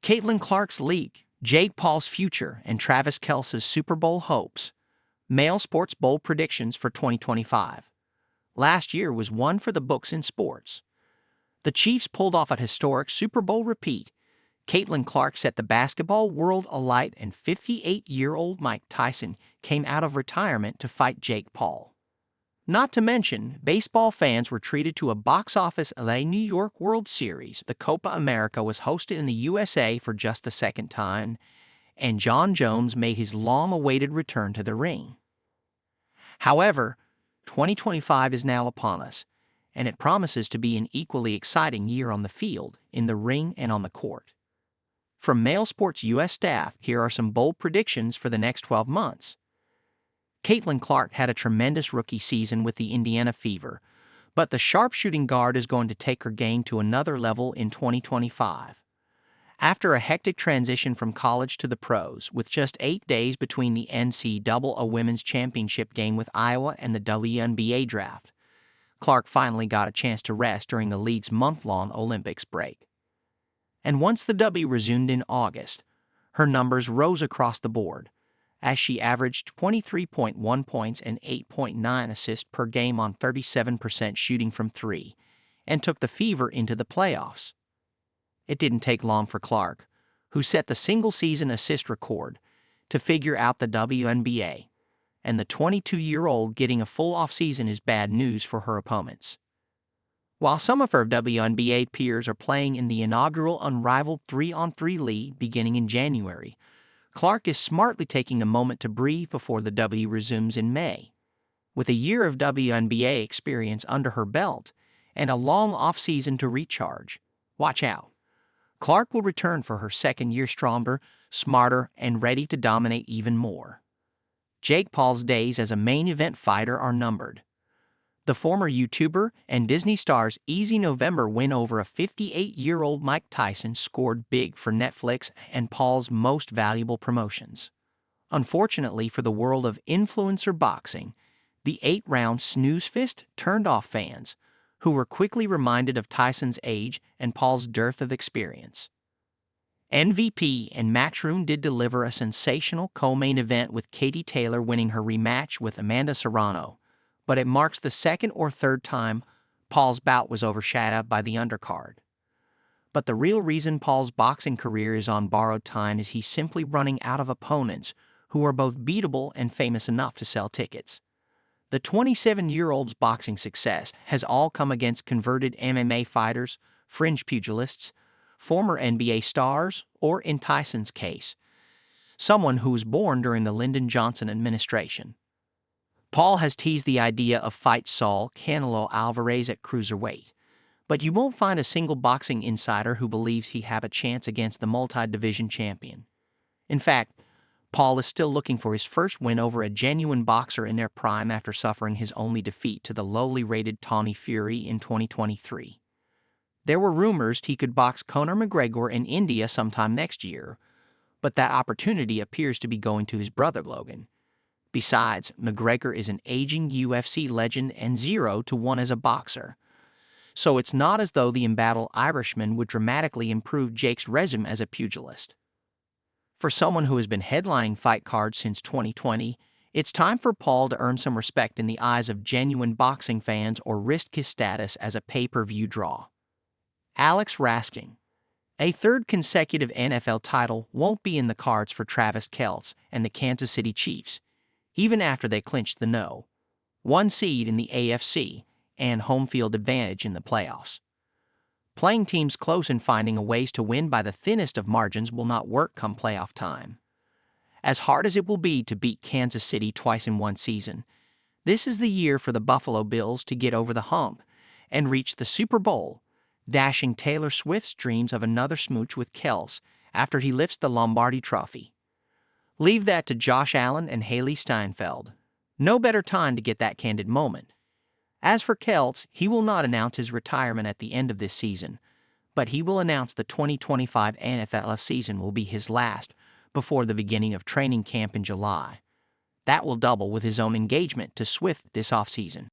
Caitlin Clark's leak, Jake Paul's future, and Travis Kelce's Super Bowl hopes. Male sports bowl predictions for 2025. Last year was one for the books in sports. The Chiefs pulled off a historic Super Bowl repeat. Caitlin Clark set the basketball world alight, and 58-year-old Mike Tyson came out of retirement to fight Jake Paul. Not to mention, baseball fans were treated to a box office LA New York World Series. The Copa America was hosted in the USA for just the second time, and Jon Jones made his long-awaited return to the ring. However, 2025 is now upon us, and it promises to be an equally exciting year on the field, in the ring, and on the court. From Male Sports U.S. staff, here are some bold predictions for the next 12 months. Caitlin Clark had a tremendous rookie season with the Indiana Fever, but the sharpshooting guard is going to take her game to another level in 2025. After a hectic transition from college to the pros, with just 8 days between the NCAA Women's Championship game with Iowa and the WNBA draft, Clark finally got a chance to rest during the league's month-long Olympics break. And once the W resumed in August, her numbers rose across the board, as she averaged 23.1 points and 8.9 assists per game on 37% shooting from three, and took the Fever into the playoffs. It didn't take long for Clark, who set the single-season assist record, to figure out the WNBA, and the 22-year-old getting a full offseason is bad news for her opponents. While some of her WNBA peers are playing in the inaugural unrivaled 3-on-3 league beginning in January, Clark is smartly taking a moment to breathe before the W resumes in May. With a year of WNBA experience under her belt and a long offseason to recharge, watch out. Clark will return for her second year stronger, smarter, and ready to dominate even more. Jake Paul's days as a main event fighter are numbered. The former YouTuber and Disney star's easy November win over a 58-year-old Mike Tyson scored big for Netflix and Paul's most valuable promotions. Unfortunately for the world of influencer boxing, the 8-round snooze fist turned off fans, who were quickly reminded of Tyson's age and Paul's dearth of experience. MVP and Matchroom did deliver a sensational co-main event with Katie Taylor winning her rematch with Amanda Serrano, but it marks the second or third time Paul's bout was overshadowed by the undercard. But the real reason Paul's boxing career is on borrowed time is he's simply running out of opponents who are both beatable and famous enough to sell tickets. The 27-year-old's boxing success has all come against converted MMA fighters, fringe pugilists, former NBA stars, or in Tyson's case, someone who was born during the Lyndon Johnson administration. Paul has teased the idea of fight Saul Canelo Alvarez at cruiserweight, but you won't find a single boxing insider who believes he have a chance against the multi-division champion. In fact, Paul is still looking for his first win over a genuine boxer in their prime after suffering his only defeat to the lowly rated Tony Fury in 2023. There were rumors he could box Conor McGregor in India sometime next year, but that opportunity appears to be going to his brother Logan. Besides, McGregor is an aging UFC legend and 0-1 as a boxer, so it's not as though the embattled Irishman would dramatically improve Jake's resume as a pugilist. For someone who has been headlining fight cards since 2020, it's time for Paul to earn some respect in the eyes of genuine boxing fans or risk his status as a pay-per-view draw. Alex Raskin. A third consecutive NFL title won't be in the cards for Travis Kelce and the Kansas City Chiefs, even after they clinched the No. 1 seed in the AFC and home field advantage in the playoffs. Playing teams close and finding a ways to win by the thinnest of margins will not work come playoff time. As hard as it will be to beat Kansas City twice in one season, this is the year for the Buffalo Bills to get over the hump and reach the Super Bowl, dashing Taylor Swift's dreams of another smooch with Kelce after he lifts the Lombardi Trophy. Leave that to Josh Allen and Haley Steinfeld. No better time to get that candid moment. As for Kelce, he will not announce his retirement at the end of this season, but he will announce the 2025 NFL season will be his last before the beginning of training camp in July. That will double with his own engagement to Swift this offseason.